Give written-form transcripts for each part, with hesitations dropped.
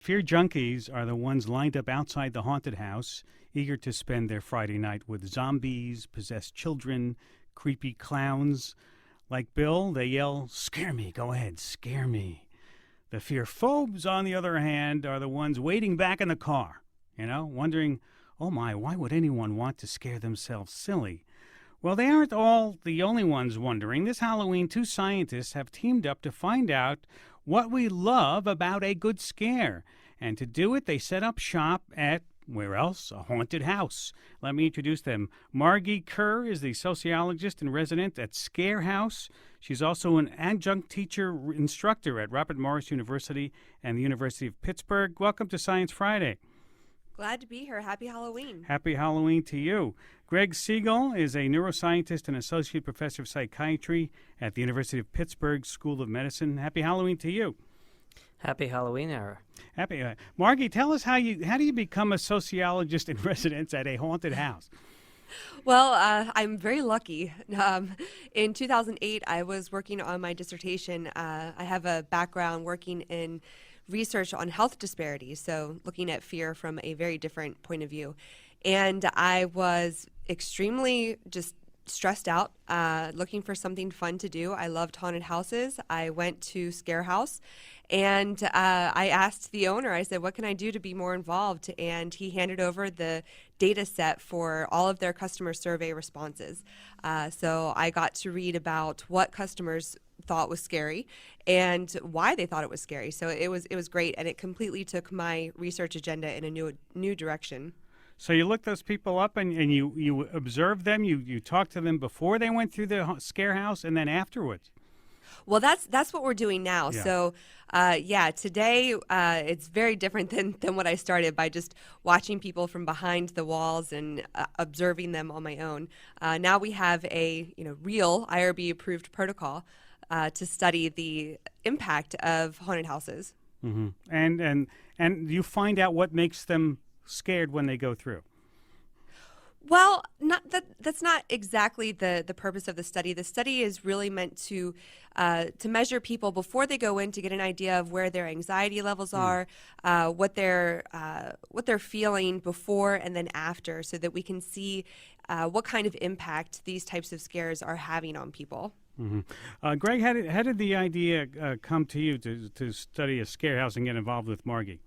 Fear junkies are the ones lined up outside the haunted house, eager to spend their Friday night with zombies, possessed children, creepy clowns. Like Bill, they yell, "Scare me, go ahead, scare me." The fear phobes, on the other hand, are the ones waiting back in the car, wondering, oh my, why would anyone want to scare themselves silly? Well, they aren't all the only ones wondering. This Halloween, two scientists have teamed up to find out what we love about a good scare. And to do it, they set up shop at, where else? A haunted house. Let me introduce them. Margee Kerr is the sociologist-in-residence at ScareHouse. She's also an adjunct teacher instructor at Robert Morris University and the University of Pittsburgh. Welcome to Science Friday. Glad to be here. Happy Halloween. Happy Halloween to you. Greg Siegle is a neuroscientist and associate professor of psychiatry at the University of Pittsburgh School of Medicine. Happy Halloween to you. Happy Halloween, Era. Happy. Margee, tell us how do you become a sociologist in residence at a haunted house? Well, I'm very lucky. In 2008, I was working on my dissertation. I have a background working in research on health disparities, so looking at fear from a very different point of view. And I was extremely just stressed out, looking for something fun to do. I loved haunted houses. I went to ScareHouse, and I asked the owner, I said, what can I do to be more involved? And he handed over the data set for all of their customer survey responses. So I got to read about what customers thought was scary and why they thought it was scary. So it was great, and it completely took my research agenda in a new direction. So you looked those people up and you observed them, you talked to them before they went through the scare house and then afterwards. Well, that's what we're doing now. Yeah. So, today it's very different than what I started by just watching people from behind the walls and observing them on my own. Now we have a real IRB-approved protocol to study the impact of haunted houses. Mm-hmm. And you find out what makes them scared when they go through. Well, that's not exactly the purpose of the study. The study is really meant to measure people before they go in to get an idea of where their anxiety levels are, what they're feeling before and then after, so that we can see what kind of impact these types of scares are having on people. Mm-hmm. Greg, how did the idea come to you to study a scare house and get involved with Margee?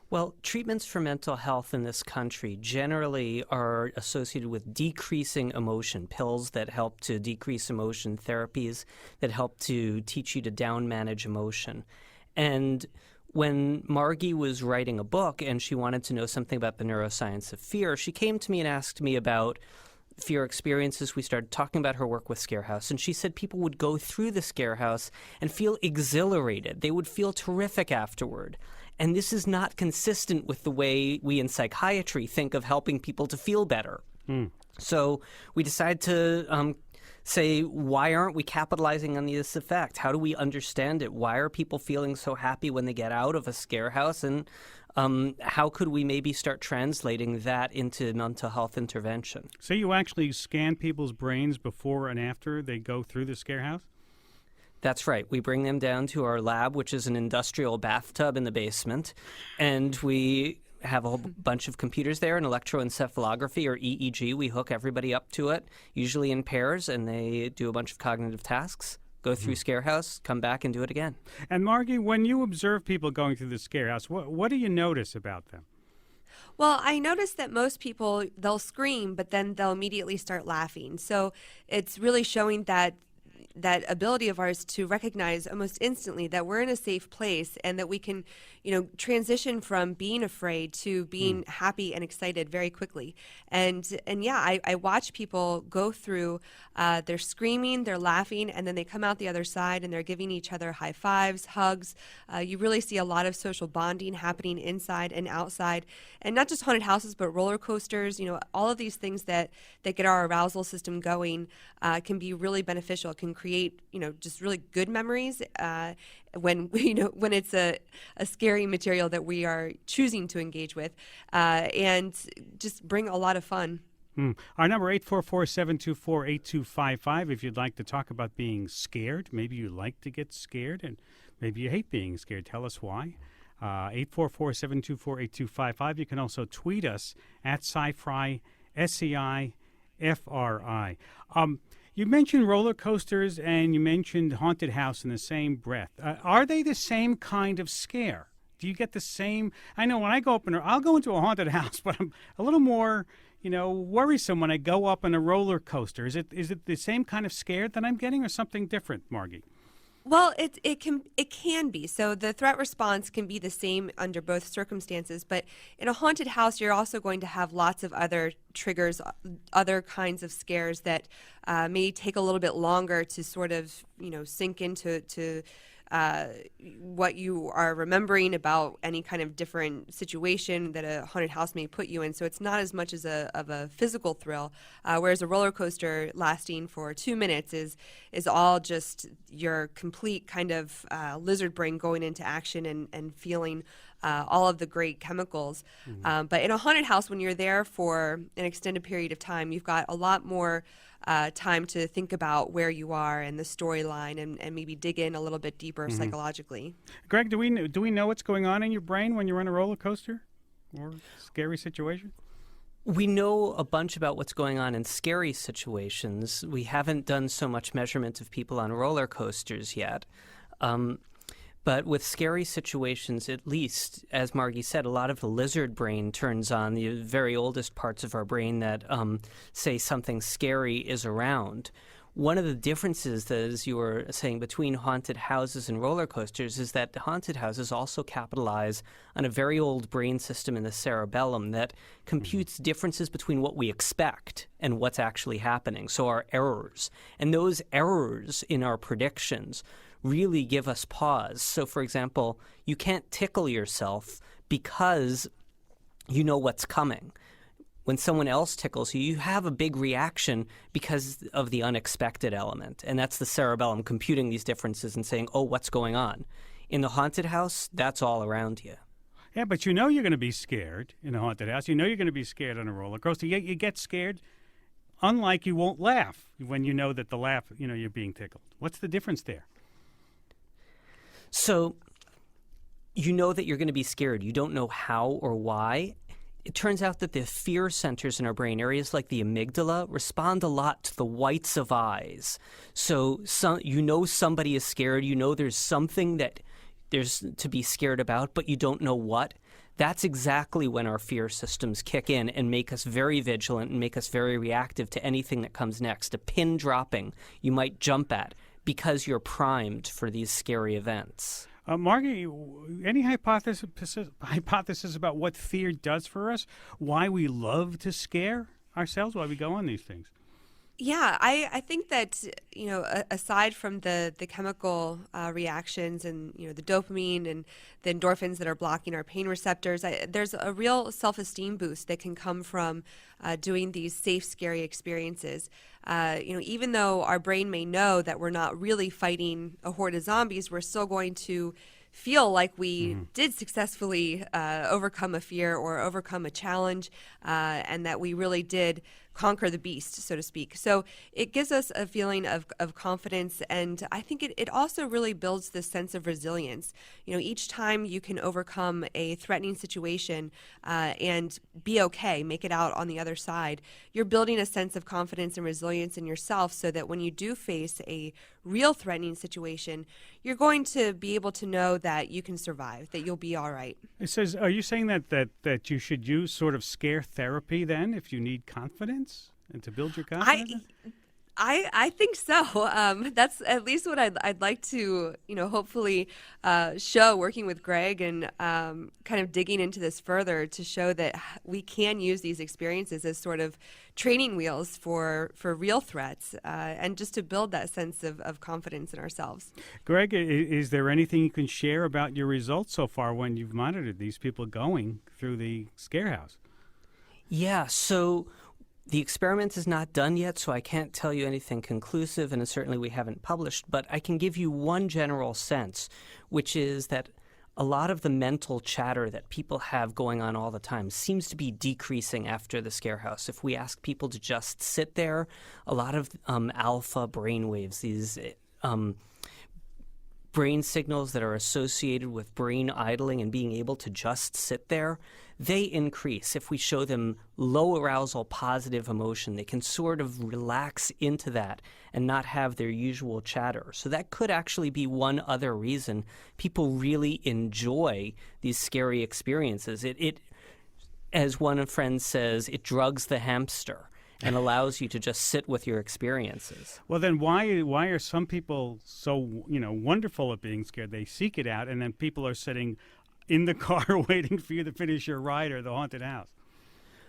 Well, treatments for mental health in this country generally are associated with decreasing emotion, pills that help to decrease emotion, therapies that help to teach you to down manage emotion. And when Margee was writing a book and she wanted to know something about the neuroscience of fear, she came to me and asked me about fear experiences. We started talking about her work with ScareHouse, and she said people would go through the ScareHouse and feel exhilarated. They would feel terrific afterward. And this is not consistent with the way we in psychiatry think of helping people to feel better. So we decided to say, why aren't we capitalizing on this effect? How do we understand it? Why are people feeling so happy when they get out of a ScareHouse? And how could we maybe start translating that into mental health intervention? So you actually scan people's brains before and after they go through the scare house? That's right. We bring them down to our lab, which is an industrial bathtub in the basement, and we have a whole bunch of computers there, an electroencephalography, or EEG. We hook everybody up to it, usually in pairs, and they do a bunch of cognitive tasks, go through ScareHouse, come back and do it again. And Margee, when you observe people going through the scare house, what do you notice about them? Well, I noticed that most people, they'll scream, but then they'll immediately start laughing. So it's really showing that ability of ours to recognize almost instantly that we're in a safe place and that we can, transition from being afraid to being happy and excited very quickly. And yeah, I watch people go through, they're screaming, they're laughing, and then they come out the other side and they're giving each other high fives, hugs. You really see a lot of social bonding happening inside and outside, and not just haunted houses, but roller coasters. All of these things that get our arousal system going can be really beneficial. It can create, just really good memories when it's a scary material that we are choosing to engage with, and just bring a lot of fun. Our number 844-724-8255 if you'd like to talk about being scared. Maybe you like to get scared and maybe you hate being scared. Tell us why. 844-724-8255. You can also tweet us at SciFri, SCIFRI. You mentioned roller coasters and you mentioned haunted house in the same breath. Are they the same kind of scare? Do you get the same? I know when I go up I'll go into a haunted house, but I'm a little more, worrisome when I go up on a roller coaster. Is it the same kind of scare that I'm getting, or something different, Margee? Well, it can be. So the threat response can be the same under both circumstances, but in a haunted house, you're also going to have lots of other triggers, other kinds of scares that may take a little bit longer to sort of sink into what you are remembering about any kind of different situation that a haunted house may put you in. So it's not as much as of a physical thrill, whereas a roller coaster lasting for 2 minutes is all just your complete kind of lizard brain going into action and feeling all of the great chemicals. Mm-hmm. But in a haunted house, when you're there for an extended period of time, you've got a lot more time to think about where you are and the storyline, and maybe dig in a little bit deeper psychologically. Greg, do we know what's going on in your brain when you're on a roller coaster or scary situation? We know a bunch about what's going on in scary situations. We haven't done so much measurement of people on roller coasters yet. But with scary situations, at least, as Margee said, a lot of the lizard brain turns on, the very oldest parts of our brain that say something scary is around. One of the differences, as you were saying, between haunted houses and roller coasters is that the haunted houses also capitalize on a very old brain system in the cerebellum that computes differences between what we expect and what's actually happening, so our errors. And those errors in our predictions really give us pause. So, for example, you can't tickle yourself because you know what's coming. When someone else tickles you, you have a big reaction because of the unexpected element. And that's the cerebellum computing these differences and saying, oh, what's going on? In the haunted house, that's all around you. Yeah, but you're going to be scared in a haunted house. You're going to be scared on a roller coaster. You get scared, unlike you won't laugh when you know that the laugh, you're being tickled. What's the difference there? So you know that you're going to be scared. You don't know how or why. It turns out that the fear centers in our brain, areas like the amygdala, respond a lot to the whites of eyes. So somebody is scared. You know there's something that there's to be scared about, but you don't know what. That's exactly when our fear systems kick in and make us very vigilant and make us very reactive to anything that comes next. A pin dropping you might jump at because you're primed for these scary events. Margee, any hypothesis about what fear does for us? Why we love to scare ourselves? Why we go on these things? Yeah, I think that, aside from the chemical reactions and, the dopamine and the endorphins that are blocking our pain receptors, there's a real self-esteem boost that can come from doing these safe, scary experiences. Even though our brain may know that we're not really fighting a horde of zombies, we're still going to feel like we did successfully overcome a fear or overcome a challenge, and that we really did conquer the beast, so to speak. So it gives us a feeling of confidence, and I think it also really builds this sense of resilience. Each time you can overcome a threatening situation and be okay, make it out on the other side, you're building a sense of confidence and resilience in yourself so that when you do face a real threatening situation, you're going to be able to know that you can survive, that you'll be all right. It says, are you saying that you should use sort of scare therapy then if you need confidence and to build your confidence? I think so. That's at least what I'd like to, hopefully show working with Greg and kind of digging into this further to show that we can use these experiences as sort of training wheels for real threats and just to build that sense of confidence in ourselves. Greg, is there anything you can share about your results so far when you've monitored these people going through the ScareHouse? Yeah, so the experiment is not done yet, so I can't tell you anything conclusive, and certainly we haven't published, but I can give you one general sense, which is that a lot of the mental chatter that people have going on all the time seems to be decreasing after the ScareHouse. If we ask people to just sit there, a lot of alpha brainwaves, these brain signals that are associated with brain idling and being able to just sit there, they increase. If we show them low arousal, positive emotion, they can sort of relax into that and not have their usual chatter. So that could actually be one other reason people really enjoy these scary experiences. It as one of friends says, it drugs the hamster and allows you to just sit with your experiences. Well, then why are some people so wonderful at being scared? They seek it out, and then people are sitting in the car waiting for you to finish your ride or the haunted house.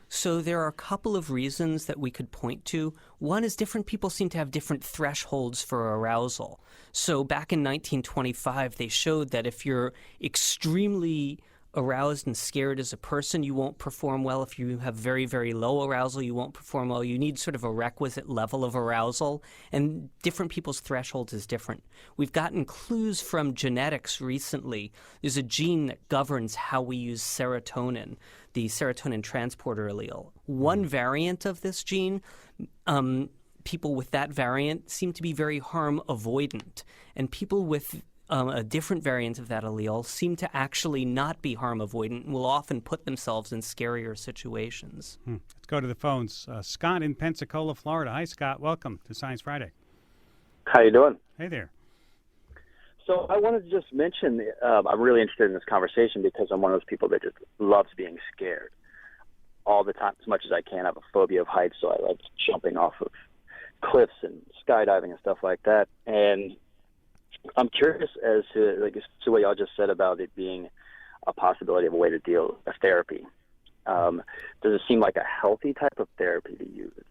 So there are a couple of reasons that we could point to. One is different people seem to have different thresholds for arousal. So back in 1925, they showed that if you're extremely aroused and scared as a person, you won't perform well. If you have very, very low arousal, you won't perform well. You need sort of a requisite level of arousal, and different people's thresholds is different. We've gotten clues from genetics recently. There's a gene that governs how we use serotonin, the serotonin transporter allele. One variant of this gene, people with that variant seem to be very harm avoidant, and people with a different variant of that allele seem to actually not be harm avoidant and will often put themselves in scarier situations. Let's go to the phones. Scott in Pensacola, Florida. Hi, Scott. Welcome to Science Friday. How you doing? Hey there. So I wanted to just mention, I'm really interested in this conversation because I'm one of those people that just loves being scared all the time, as much as I can. I have a phobia of heights, so I love jumping off of cliffs and skydiving and stuff like that. And I'm curious as to what y'all just said about it being a possibility of a way to deal with therapy. Does it seem like a healthy type of therapy to use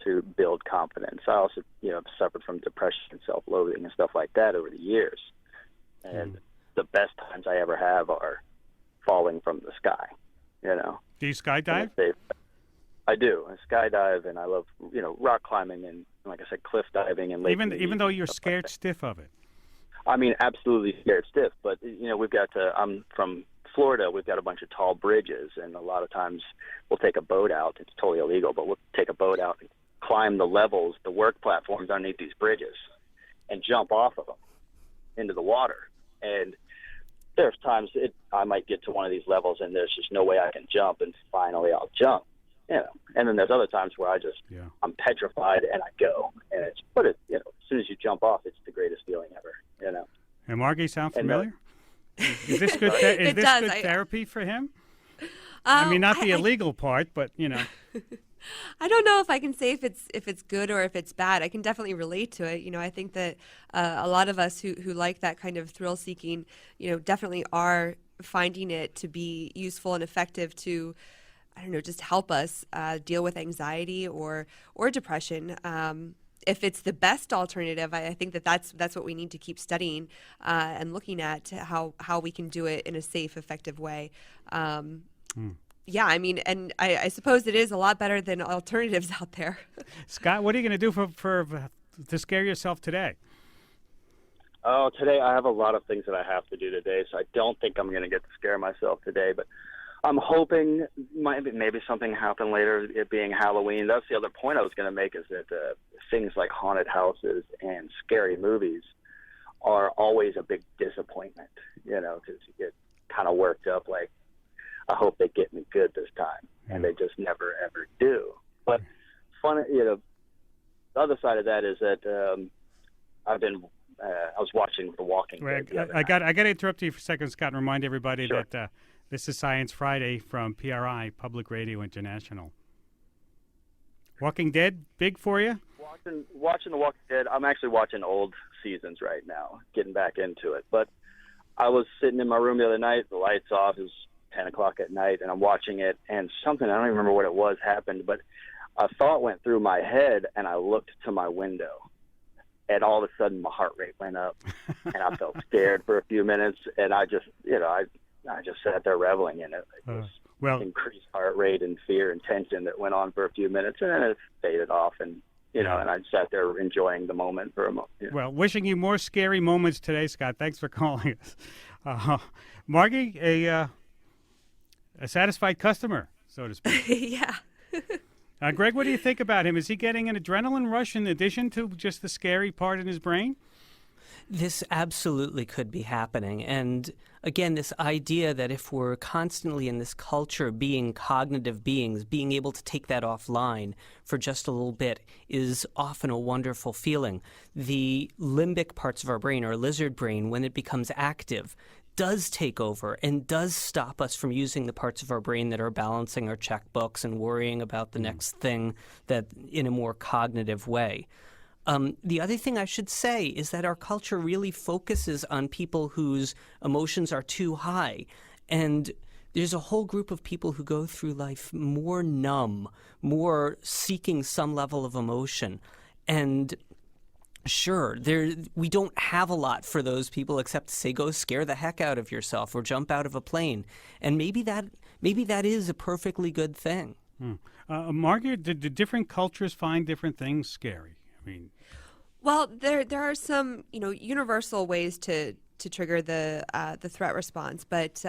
to build confidence? I also, suffered from depression and self-loathing and stuff like that over the years. And the best times I ever have are falling from the sky, Do you skydive? I do. I skydive, and I love, rock climbing and, like I said, cliff diving and lake. Even though you're scared stiff of it. I mean, absolutely scared stiff. But we've got I'm from Florida. We've got a bunch of tall bridges, and a lot of times we'll take a boat out. It's totally illegal, but we'll take a boat out and climb the levels, the work platforms underneath these bridges, and jump off of them into the water. And there's times I might get to one of these levels, and there's just no way I can jump, and finally I'll jump. And then there's other times where I'm petrified and I go, and as soon as you jump off, it's the greatest feeling ever, And Margee, sound familiar? Is this good? Is this good therapy for him? I mean, not the illegal part, but I don't know if I can say if it's good or if it's bad. I can definitely relate to it. I think that a lot of us who like that kind of thrill seeking, definitely are finding it to be useful and effective to, just help us deal with anxiety or depression. If it's the best alternative, I think that's what we need to keep studying and looking at how we can do it in a safe, effective way. Yeah, I mean, and I suppose it is a lot better than alternatives out there. Scott, what are you going to do to scare yourself today? Oh, today I have a lot of things that I have to do today, so I don't think I'm going to get to scare myself today, but I'm hoping maybe something happened later, it being Halloween. That's the other point I was going to make, is that things like haunted houses and scary movies are always a big disappointment, because you get kind of worked up like, I hope they get me good this time, and they just never, ever do. But the other side of that is that I was watching The Walking Dead. I got to interrupt you for a second, Scott, and remind everybody Sure. that this is Science Friday from PRI, Public Radio International. Walking Dead, big for you? Watching The Walking Dead. I'm actually watching old seasons right now, getting back into it. But I was sitting in my room the other night, the lights off, it was 10 o'clock at night, and I'm watching it, and something, I don't even remember what it was, happened, but a thought went through my head, and I looked to my window, and all of a sudden my heart rate went up, and I felt scared for a few minutes, and I just, I just sat there reveling in it. It was increased heart rate and fear and tension that went on for a few minutes, and then it faded off, and and I sat there enjoying the moment for a moment. Well, wishing you more scary moments today, Scott. Thanks for calling us. Margee, a satisfied customer, so to speak. Yeah. Greg, what do you think about him? Is he getting an adrenaline rush in addition to just the scary part in his brain? This absolutely could be happening. And again, this idea that if we're constantly in this culture being cognitive beings, being able to take that offline for just a little bit is often a wonderful feeling. The limbic parts of our brain, our lizard brain, when it becomes active, does take over and does stop us from using the parts of our brain that are balancing our checkbooks and worrying about the next thing that in a more cognitive way. The other thing I should say is that our culture really focuses on people whose emotions are too high. And there's a whole group of people who go through life more numb, more seeking some level of emotion. And sure, we don't have a lot for those people except to say, go scare the heck out of yourself or jump out of a plane. And maybe that is a perfectly good thing. Margee, do different cultures find different things scary? I mean, Well, there are some universal ways to trigger the threat response, but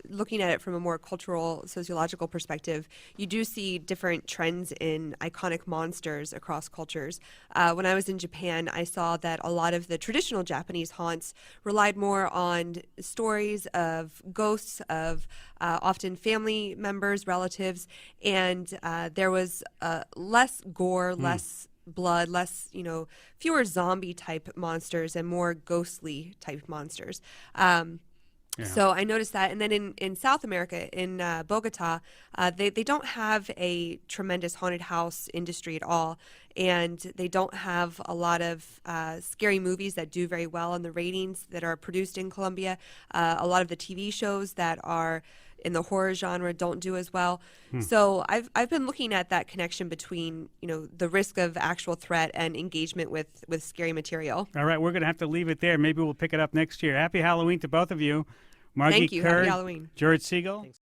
looking at it from a more cultural sociological perspective, you do see different trends in iconic monsters across cultures. When I was in Japan, I saw that a lot of the traditional Japanese haunts relied more on stories of ghosts, of often family members, relatives, and there was less gore, less blood, less, fewer zombie type monsters and more ghostly type monsters. So I noticed that. And then in South America, in Bogota, they don't have a tremendous haunted house industry at all. And they don't have a lot of scary movies that do very well in the ratings that are produced in Colombia. A lot of the TV shows that are in the horror genre don't do as well. So I've been looking at that connection between, the risk of actual threat and engagement with scary material. all right, we're going to have to leave it there. Maybe we'll pick it up next year. Happy Halloween to both of you. Margee Thank you. Kerr, Happy Halloween. Greg Siegle.